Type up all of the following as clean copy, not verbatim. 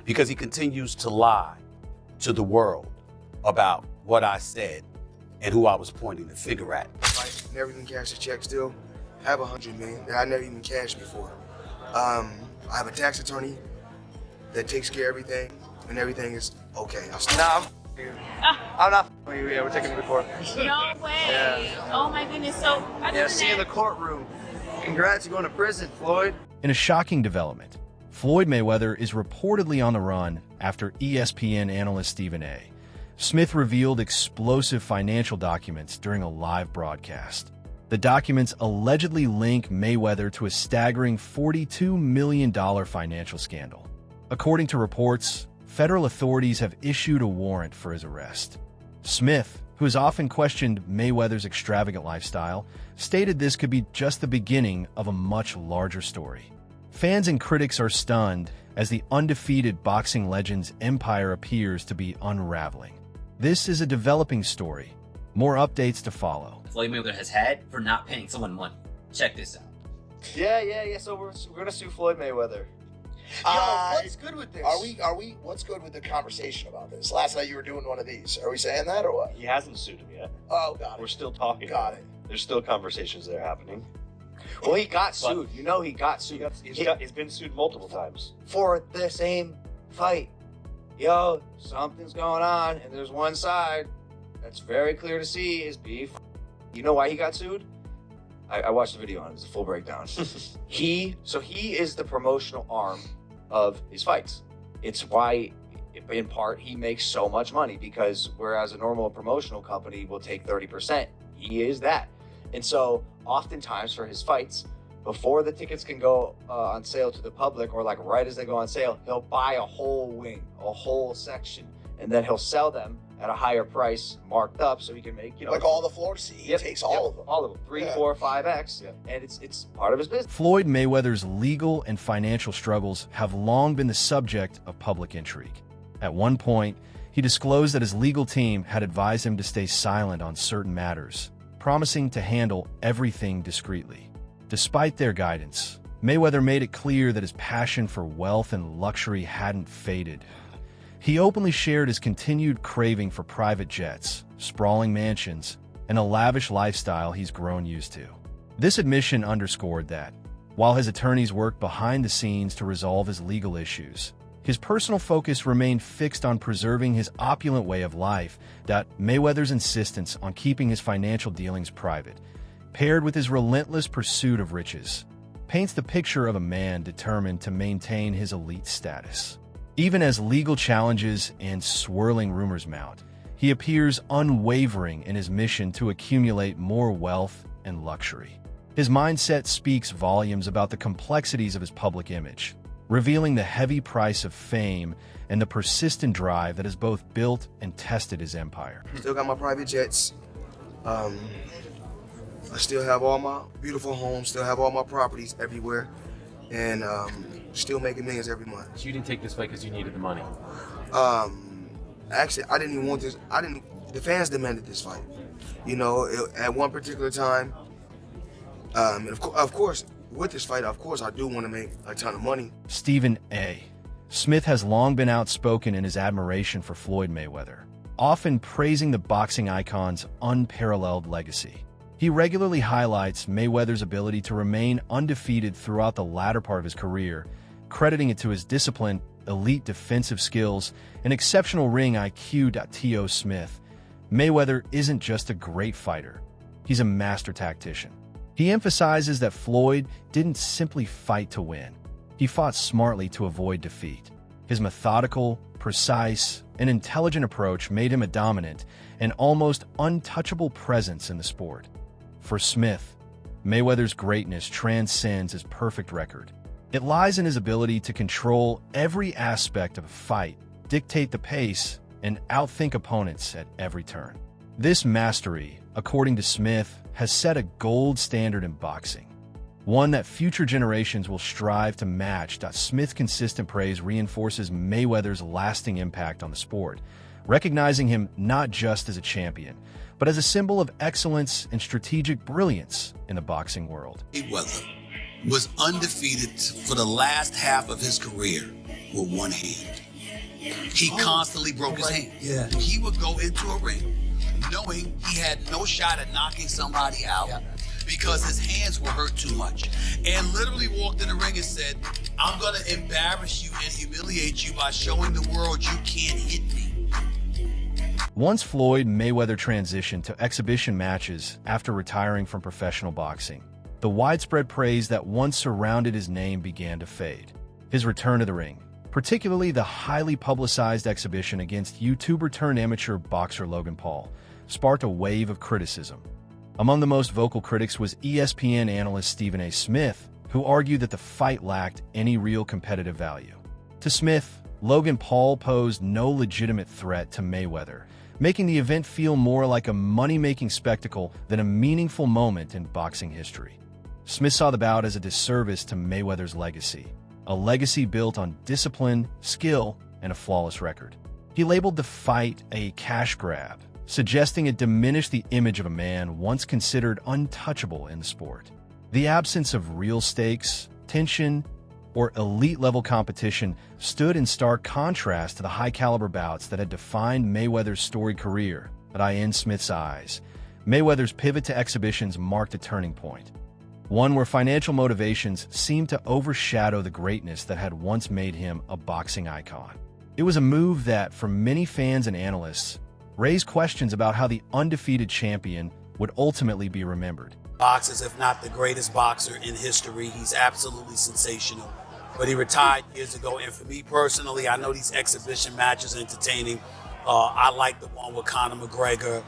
because he continues to lie to the world about what I said and who I was pointing the finger at. I never even cashed a check still. I have $100 million that I never even cashed before. I have a tax attorney that takes care of everything, and everything is okay. I'm not with you. Yeah, we're taking the report. No way. Yeah. Oh my goodness. So Yeah, see you in the courtroom. Congrats, you're going to prison, Floyd. In a shocking development, Floyd Mayweather is reportedly on the run after ESPN analyst Stephen A. Smith revealed explosive financial documents during a live broadcast. The documents allegedly link Mayweather to a staggering $42 million financial scandal. According to reports, federal authorities have issued a warrant for his arrest. Smith, who has often questioned Mayweather's extravagant lifestyle, stated this could be just the beginning of a much larger story. Fans and critics are stunned as the undefeated boxing legend's empire appears to be unraveling. This is a developing story. More updates to follow. Floyd Mayweather has had for not paying someone money. Check this out. Yeah. So we're gonna sue Floyd Mayweather. What's good with this? What's good with the conversation about this? Last night you were doing one of these. Are we saying that or what? He hasn't sued him yet. Oh, got it. We're still talking. Got it. There's still conversations that are happening. Well, he got sued. You know he got sued. He's been sued multiple times. For the same fight. Yo, something's going on, and there's one side that's very clear to see is beef. You know why he got sued? I watched the video on it. It's a full breakdown. He is the promotional arm of his fights. It's why, in part, he makes so much money, because whereas a normal promotional company will take 30%, he is that. And so oftentimes for his fights, before the tickets can go on sale to the public, or like right as they go on sale, he'll buy a whole wing, a whole section, and then he'll sell them at a higher price, marked up, so he can make, like all the floor seats. He takes all of them. All of them. 3, 4, 5x. And it's part of his business. Floyd Mayweather's legal and financial struggles have long been the subject of public intrigue. At one point, he disclosed that his legal team had advised him to stay silent on certain matters, promising to handle everything discreetly. Despite their guidance, Mayweather made it clear that his passion for wealth and luxury hadn't faded. He openly shared his continued craving for private jets, sprawling mansions, and a lavish lifestyle he's grown used to. This admission underscored that, while his attorneys worked behind the scenes to resolve his legal issues, his personal focus remained fixed on preserving his opulent way of life. Mayweather's insistence on keeping his financial dealings private, paired with his relentless pursuit of riches, paints the picture of a man determined to maintain his elite status. Even as legal challenges and swirling rumors mount, he appears unwavering in his mission to accumulate more wealth and luxury. His mindset speaks volumes about the complexities of his public image, revealing the heavy price of fame and the persistent drive that has both built and tested his empire. Still got my private jets. I still have all my beautiful homes, still have all my properties everywhere, and still making millions every month. So you didn't take this fight because you needed the money? Actually, I didn't even want this. The fans demanded this fight. You know, at one particular time, and of course, with this fight, of course, I do want to make a ton of money. Stephen A. Smith has long been outspoken in his admiration for Floyd Mayweather, often praising the boxing icon's unparalleled legacy. He regularly highlights Mayweather's ability to remain undefeated throughout the latter part of his career, crediting it to his discipline, elite defensive skills, and exceptional ring IQ. To Smith, Mayweather isn't just a great fighter, he's a master tactician. He emphasizes that Floyd didn't simply fight to win. He fought smartly to avoid defeat. His methodical, precise, and intelligent approach made him a dominant and almost untouchable presence in the sport. For Smith, Mayweather's greatness transcends his perfect record. It lies in his ability to control every aspect of a fight, dictate the pace, and outthink opponents at every turn. This mastery, according to Smith, has set a gold standard in boxing, one that future generations will strive to match. Smith's consistent praise reinforces Mayweather's lasting impact on the sport, recognizing him not just as a champion, but as a symbol of excellence and strategic brilliance in the boxing world. Mayweather was undefeated for the last half of his career with one hand. He constantly broke his hand. Yeah. He would go into a ring knowing he had no shot at knocking somebody out because his hands were hurt too much. And literally walked in the ring and said, I'm going to embarrass you and humiliate you by showing the world you can't hit me. Once Floyd Mayweather transitioned to exhibition matches after retiring from professional boxing, the widespread praise that once surrounded his name began to fade. His return to the ring, particularly the highly publicized exhibition against YouTuber-turned-amateur boxer Logan Paul, sparked a wave of criticism. Among the most vocal critics was ESPN analyst Stephen A. Smith, who argued that the fight lacked any real competitive value. To Smith, Logan Paul posed no legitimate threat to Mayweather, making the event feel more like a money-making spectacle than a meaningful moment in boxing history. Smith saw the bout as a disservice to Mayweather's legacy, a legacy built on discipline, skill, and a flawless record. He labeled the fight a cash grab, suggesting it diminished the image of a man once considered untouchable in the sport. The absence of real stakes, tension, or elite-level competition stood in stark contrast to the high-caliber bouts that had defined Mayweather's storied career. In Smith's eyes, Mayweather's pivot to exhibitions marked a turning point, one where financial motivations seemed to overshadow the greatness that had once made him a boxing icon. It was a move that, for many fans and analysts, raised questions about how the undefeated champion would ultimately be remembered. Boxers, if not the greatest boxer in history. He's absolutely sensational. But he retired years ago, and for me personally, I know these exhibition matches are entertaining. I like the one with Conor McGregor,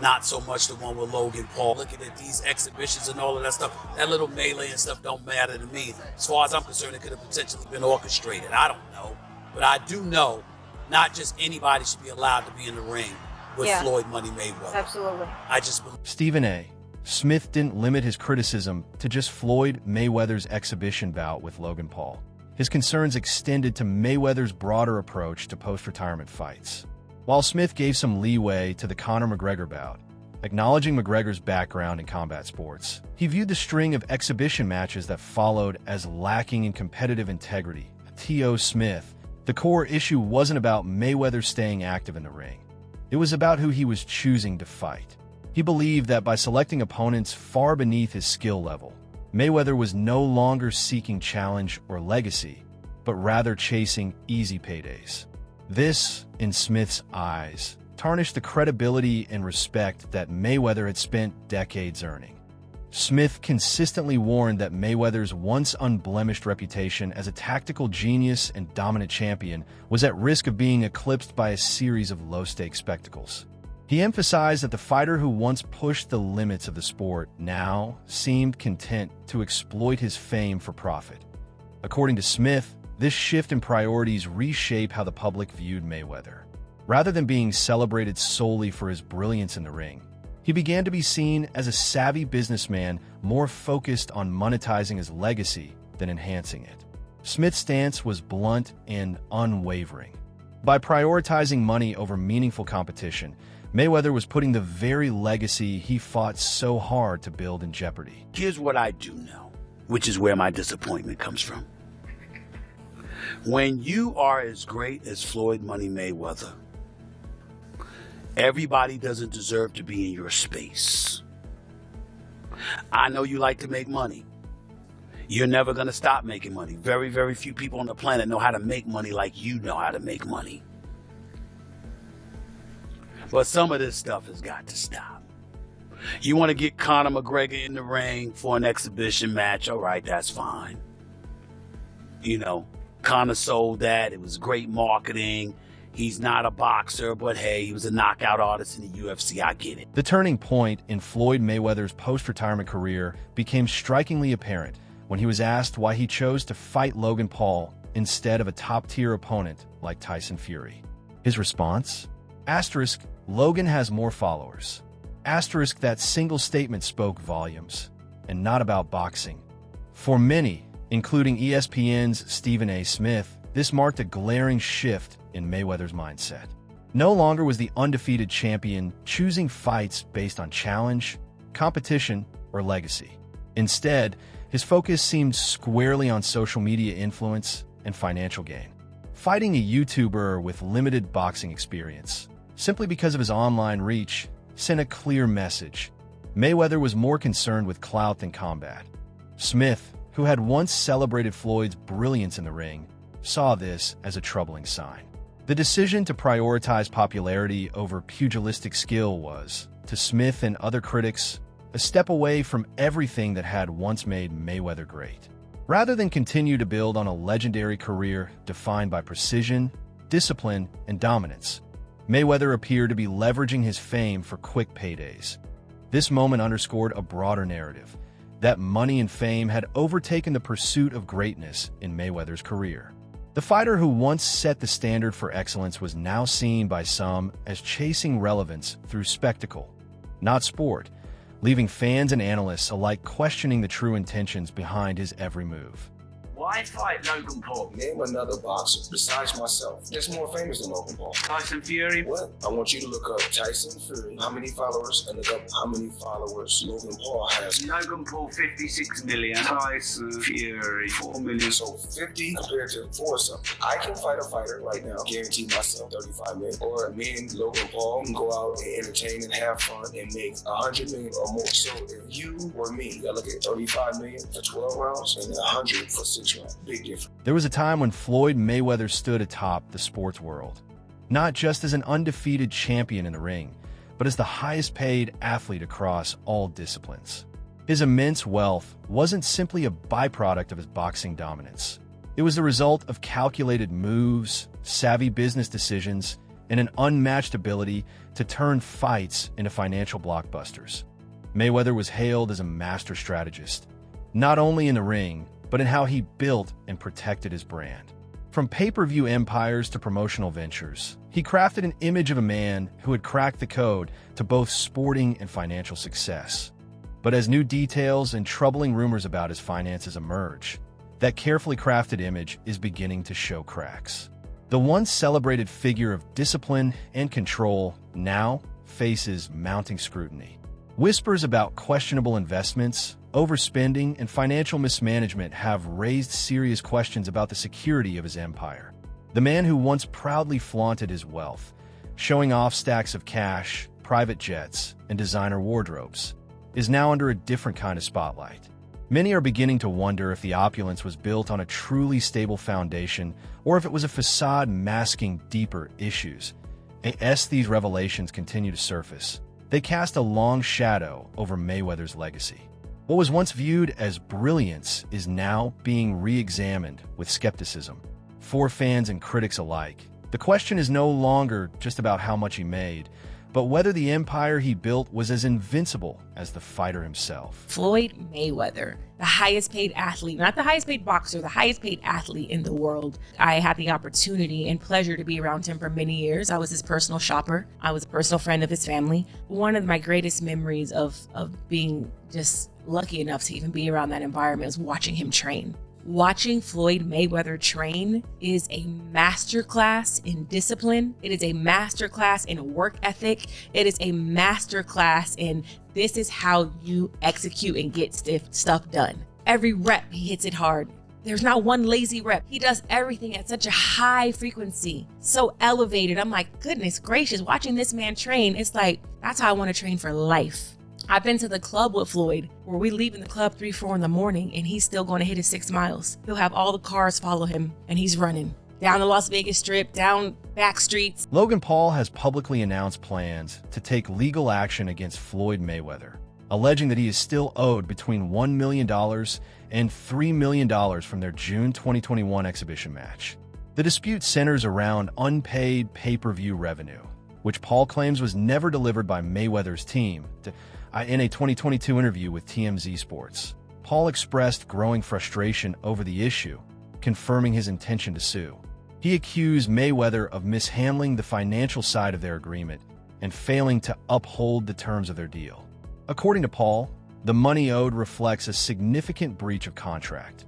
not so much the one with Logan Paul. Looking at these exhibitions and all of that stuff, that little melee and stuff don't matter to me. As far as I'm concerned, it could have potentially been orchestrated. I don't know. But I do know not just anybody should be allowed to be in the ring with Floyd Money Mayweather. Absolutely. I just believe. Stephen A. Smith didn't limit his criticism to just Floyd Mayweather's exhibition bout with Logan Paul. His concerns extended to Mayweather's broader approach to post-retirement fights. While Smith gave some leeway to the Conor McGregor bout, acknowledging McGregor's background in combat sports, he viewed the string of exhibition matches that followed as lacking in competitive integrity. T.O. Smith, the core issue wasn't about Mayweather staying active in the ring. It was about who he was choosing to fight. He believed that by selecting opponents far beneath his skill level, Mayweather was no longer seeking challenge or legacy, but rather chasing easy paydays. This, in Smith's eyes, tarnished the credibility and respect that Mayweather had spent decades earning. Smith consistently warned that Mayweather's once unblemished reputation as a tactical genius and dominant champion was at risk of being eclipsed by a series of low-stakes spectacles. He emphasized that the fighter who once pushed the limits of the sport now seemed content to exploit his fame for profit. According to Smith, this shift in priorities reshaped how the public viewed Mayweather. Rather than being celebrated solely for his brilliance in the ring, he began to be seen as a savvy businessman more focused on monetizing his legacy than enhancing it. Smith's stance was blunt and unwavering. By prioritizing money over meaningful competition, Mayweather was putting the very legacy he fought so hard to build in jeopardy. Here's what I do know, which is where my disappointment comes from. When you are as great as Floyd Money Mayweather, everybody doesn't deserve to be in your space. I know you like to make money. You're never going to stop making money. Very, very few people on the planet know how to make money like you know how to make money. But some of this stuff has got to stop. You want to get Conor McGregor in the ring for an exhibition match, all right, that's fine. You know, Conor sold that. It was great marketing. He's not a boxer, but hey, he was a knockout artist in the UFC. I get it. The turning point in Floyd Mayweather's post-retirement career became strikingly apparent when he was asked why he chose to fight Logan Paul instead of a top-tier opponent like Tyson Fury. His response? Asterisk, Logan has more followers. Asterisk, that single statement spoke volumes, and not about boxing. For many, including ESPN's Stephen A. Smith, this marked a glaring shift in Mayweather's mindset. No longer was the undefeated champion choosing fights based on challenge, competition, or legacy. Instead, his focus seemed squarely on social media influence and financial gain. fighting a YouTuber with limited boxing experience, simply because of his online reach, sent a clear message. Mayweather was more concerned with clout than combat. Smith, who had once celebrated Floyd's brilliance in the ring, saw this as a troubling sign. The decision to prioritize popularity over pugilistic skill was, to Smith and other critics, a step away from everything that had once made Mayweather great. Rather than continue to build on a legendary career defined by precision, discipline, and dominance, Mayweather appeared to be leveraging his fame for quick paydays. This moment underscored a broader narrative, that money and fame had overtaken the pursuit of greatness in Mayweather's career. The fighter who once set the standard for excellence was now seen by some as chasing relevance through spectacle, not sport, leaving fans and analysts alike questioning the true intentions behind his every move. Why fight Logan Paul? Name another boxer besides myself that's more famous than Logan Paul. Tyson Fury? What? I want you to look up Tyson Fury, how many followers, and look up how many followers Logan Paul has. Logan Paul 56 million, Tyson Fury 4 million. So 50 compared to 4 something. I can fight a fighter right now, guarantee myself 35 million. Or me and Logan Paul can go out and entertain and have fun and make 100 million or more. So if you or me, you gotta look at 35 million for 12 rounds and 100 for 6 rounds. Big difference. There was a time when Floyd Mayweather stood atop the sports world, not just as an undefeated champion in the ring, but as the highest-paid athlete across all disciplines. His immense wealth wasn't simply a byproduct of his boxing dominance. It was the result of calculated moves, savvy business decisions, and an unmatched ability to turn fights into financial blockbusters. Mayweather was hailed as a master strategist, not only in the ring, but in how he built and protected his brand. From pay-per-view empires to promotional ventures, he crafted an image of a man who had cracked the code to both sporting and financial success. But as new details and troubling rumors about his finances emerge, that carefully crafted image is beginning to show cracks. The once celebrated figure of discipline and control now faces mounting scrutiny. Whispers about questionable investments, overspending, and financial mismanagement have raised serious questions about the security of his empire. The man who once proudly flaunted his wealth, showing off stacks of cash, private jets, and designer wardrobes, is now under a different kind of spotlight. Many are beginning to wonder if the opulence was built on a truly stable foundation or if it was a facade masking deeper issues. As these revelations continue to surface, they cast a long shadow over Mayweather's legacy. What was once viewed as brilliance is now being re-examined with skepticism. For fans and critics alike, the question is no longer just about how much he made, but whether the empire he built was as invincible as the fighter himself. Floyd Mayweather, the highest paid athlete, not the highest paid boxer, the highest paid athlete in the world. I had the opportunity and pleasure to be around him for many years. I was his personal shopper. I was a personal friend of his family. One of my greatest memories of being just lucky enough to even be around that environment was watching him train. Watching Floyd Mayweather train is a masterclass in discipline. It is a masterclass in work ethic. It is a masterclass in this is how you execute and get stuff done. Every rep, he hits it hard. There's not one lazy rep. He does everything at such a high frequency, so elevated. I'm like, goodness gracious, watching this man train, it's like, that's how I want to train for life. I've been to the club with Floyd where we leave in the club 3, 4 in the morning and he's still going to hit his 6 miles. He'll have all the cars follow him and he's running down the Las Vegas Strip, down back streets. Logan Paul has publicly announced plans to take legal action against Floyd Mayweather, alleging that he is still owed between $1 million and $3 million from their June 2021 exhibition match. The dispute centers around unpaid pay-per-view revenue, which Paul claims was never delivered by Mayweather's team. In a 2022 interview with TMZ Sports, Paul expressed growing frustration over the issue, confirming his intention to sue. He accused Mayweather of mishandling the financial side of their agreement and failing to uphold the terms of their deal. According to Paul, the money owed reflects a significant breach of contract.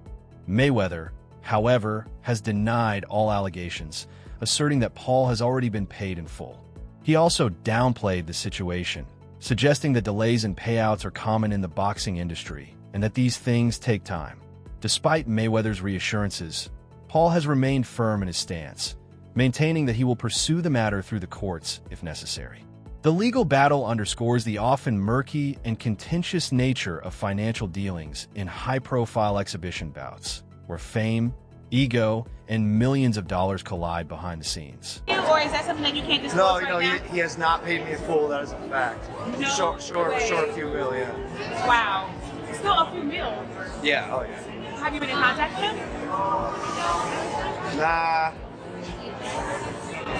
Mayweather, however, has denied all allegations, asserting that Paul has already been paid in full. He also downplayed the situation, suggesting that delays in payouts are common in the boxing industry and that these things take time. Despite Mayweather's reassurances, Paul has remained firm in his stance, maintaining that he will pursue the matter through the courts if necessary. The legal battle underscores the often murky and contentious nature of financial dealings in high-profile exhibition bouts, where fame, ego, and millions of dollars collide behind the scenes. Or is that something that you can't disclose right now? He has not paid me in full. That is a fact. No Short way. a few mil, yeah. Wow. Still a few mil. Yeah, oh yeah. Have you been in contact with him?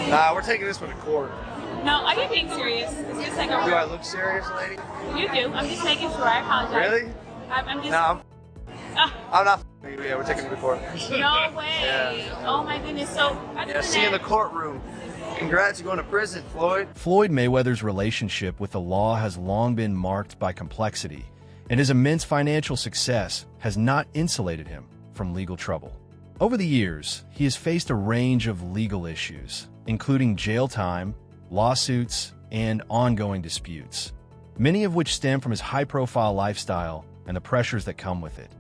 Nah, we're taking this one to court. No, are you being serious? Is this like a Do I look serious, lady? You do. I'm just making sure. I apologize. Really? I'm just. No, I'm not you. Yeah, we're taking him to court. No way. Yeah. Oh my goodness. So. Yeah, see you in the courtroom. Congrats, you're going to prison, Floyd. Floyd Mayweather's relationship with the law has long been marked by complexity, and his immense financial success has not insulated him from legal trouble. Over the years, he has faced a range of legal issues, including jail time, lawsuits, and ongoing disputes, many of which stem from his high-profile lifestyle and the pressures that come with it.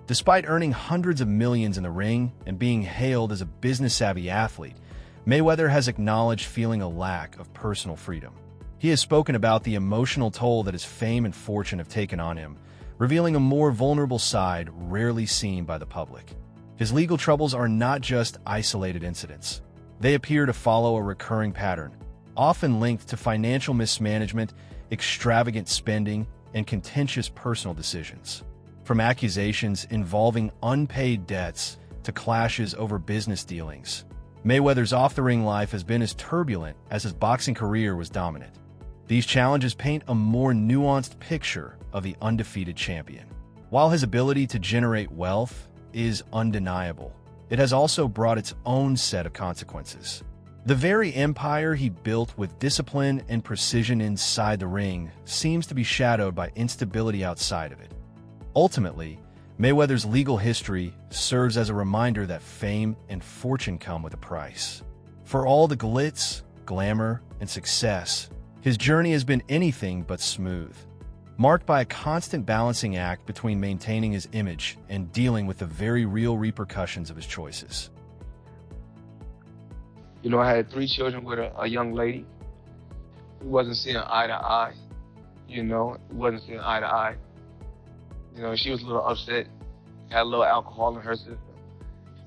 Despite earning hundreds of millions in the ring and being hailed as a business-savvy athlete, Mayweather has acknowledged feeling a lack of personal freedom. He has spoken about the emotional toll that his fame and fortune have taken on him, revealing a more vulnerable side rarely seen by the public. His legal troubles are not just isolated incidents. They appear to follow a recurring pattern, often linked to financial mismanagement, extravagant spending, and contentious personal decisions. From accusations involving unpaid debts to clashes over business dealings, Mayweather's off-the-ring life has been as turbulent as his boxing career was dominant. These challenges paint a more nuanced picture of the undefeated champion. While his ability to generate wealth is undeniable, it has also brought its own set of consequences. The very empire he built with discipline and precision inside the ring seems to be shadowed by instability outside of it. Ultimately, Mayweather's legal history serves as a reminder that fame and fortune come with a price. For all the glitz, glamour, and success, his journey has been anything but smooth, marked by a constant balancing act between maintaining his image and dealing with the very real repercussions of his choices. You know, I had 3 children with a young lady. We wasn't seeing eye to eye. You know, we wasn't seeing eye to eye. You know, she was a little upset, had a little alcohol in her system.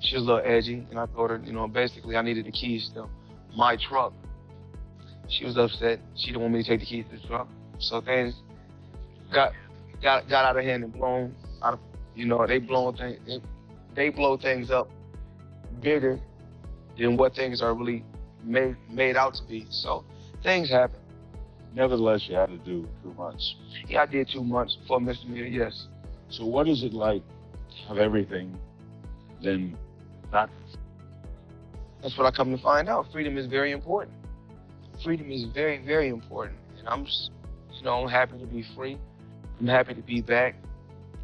She was a little edgy, and I told her, you know, basically I needed the keys to my truck. She was upset. She didn't want me to take the keys to the truck. So things got out of hand and blown out of, you know, they blow things up bigger than what things are really made out to be. So things happen. Nevertheless, you had to do too much. Yeah, I did too much for a misdemeanor, yes. So what is it like to have everything, then not? That's what I come to find out. Freedom is very important. Freedom is very, very important. And I'm just, you know, I'm happy to be free. I'm happy to be back,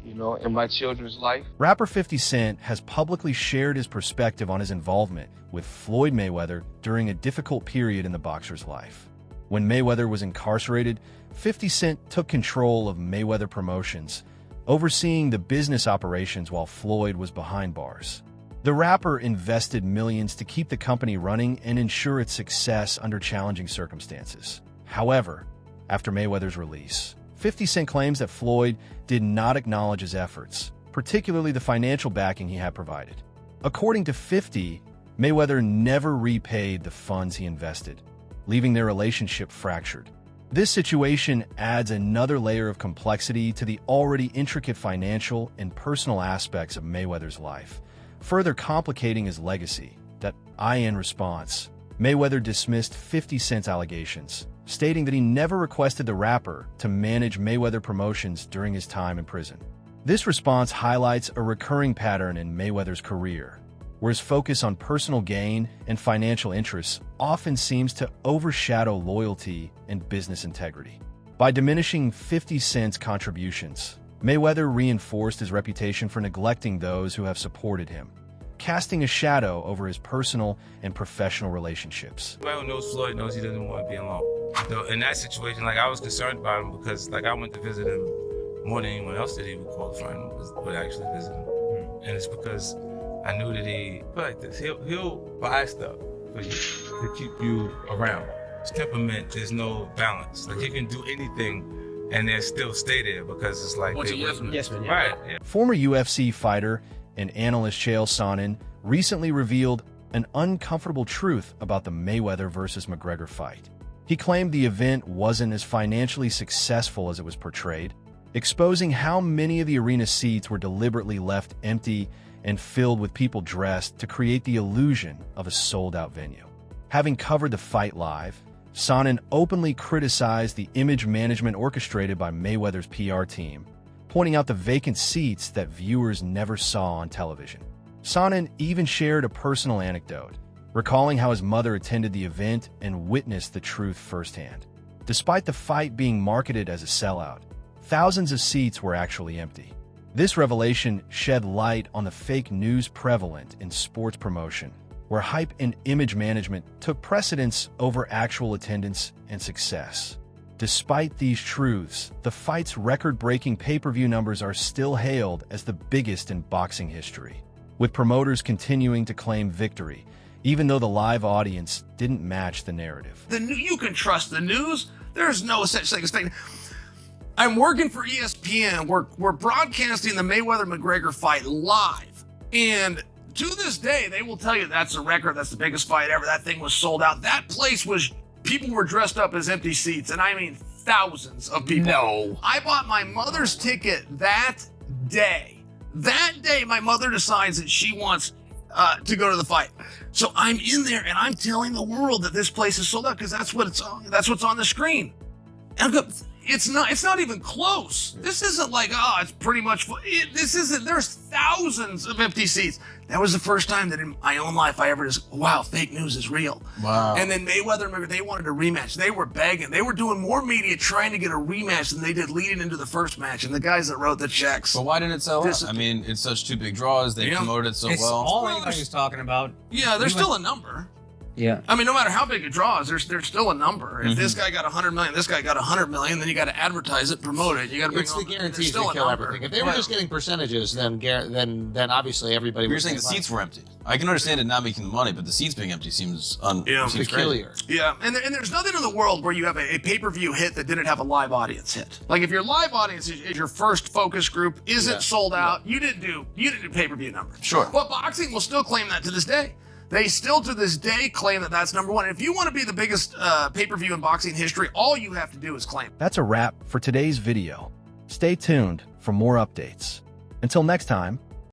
you know, in my children's life. Rapper 50 Cent has publicly shared his perspective on his involvement with Floyd Mayweather during a difficult period in the boxer's life. When Mayweather was incarcerated, 50 Cent took control of Mayweather Promotions, overseeing the business operations while Floyd was behind bars. The rapper invested millions to keep the company running and ensure its success under challenging circumstances. However, after Mayweather's release, 50 Cent claims that Floyd did not acknowledge his efforts, particularly the financial backing he had provided. According to 50, Mayweather never repaid the funds he invested, leaving their relationship fractured. This situation adds another layer of complexity to the already intricate financial and personal aspects of Mayweather's life, further complicating his legacy. That in response, Mayweather dismissed 50 Cent's allegations, stating that he never requested the rapper to manage Mayweather Promotions during his time in prison. This response highlights a recurring pattern in Mayweather's career, where his focus on personal gain and financial interests often seems to overshadow loyalty and business integrity. By diminishing 50 Cent's contributions, Mayweather reinforced his reputation for neglecting those who have supported him, casting a shadow over his personal and professional relationships. Whoever knows Floyd knows he doesn't want to be alone. So in that situation, I was concerned about him because I went to visit him more than anyone else that he would call a friend would actually visit him. And it's because I knew that he put like this. He'll buy stuff for you to keep you around. His temperament, there's no balance. Like he can do anything and then still stay there because it's like Yes, man. Right. Yeah. Former UFC fighter and analyst Chael Sonnen recently revealed an uncomfortable truth about the Mayweather versus McGregor fight. He claimed the event wasn't as financially successful as it was portrayed, exposing how many of the arena seats were deliberately left empty and filled with people dressed to create the illusion of a sold-out venue. Having covered the fight live, Sonnen openly criticized the image management orchestrated by Mayweather's PR team, pointing out the vacant seats that viewers never saw on television. Sonnen even shared a personal anecdote, recalling how his mother attended the event and witnessed the truth firsthand. Despite the fight being marketed as a sellout, thousands of seats were actually empty. This revelation shed light on the fake news prevalent in sports promotion, where hype and image management took precedence over actual attendance and success. Despite these truths, the fight's record-breaking pay-per-view numbers are still hailed as the biggest in boxing history, with promoters continuing to claim victory, even though the live audience didn't match the narrative. You can trust the news. There's no such thing as fake. I'm working for ESPN. We're broadcasting the Mayweather-McGregor fight live. And to this day, they will tell you that's a record. That's the biggest fight ever. That thing was sold out. That place was, people were dressed up as empty seats. And I mean thousands of people. No. I bought my mother's ticket that day. That day, my mother decides that she wants to go to the fight. So I'm in there and I'm telling the world that this place is sold out because that's what's on the screen. And I go, it's not even close. This isn't like, it's pretty much, there's thousands of empty seats. That was the first time that in my own life I ever just, wow, fake news is real. Wow. And then Mayweather, they wanted a rematch. They were begging. They were doing more media trying to get a rematch than they did leading into the first match. And the guys that wrote the checks. But why didn't it sell out? I mean, it's such two big draws. They promoted it so It's well. all anybody's talking about. Yeah, there's still a number. Yeah. I mean, no matter how big it draws, there's still a number. If this guy got 100 million, this guy got 100 million, then you got to advertise it, promote it. You got to bring It's the guarantees that kill everything. If they were just getting percentages, then obviously everybody You're would saying the seats were empty. I can understand it not making the money, but the seats being empty seems seems peculiar. crazy. Yeah, and there's nothing in the world where you have a pay-per-view hit that didn't have a live audience hit. Like if your live audience is your first focus group isn't sold out, you didn't do pay-per-view numbers. Sure. But boxing will still claim that to this day. They still to this day claim that that's number one. And if you want to be the biggest pay-per-view in boxing history, all you have to do is claim. That's a wrap for today's video. Stay tuned for more updates. Until next time,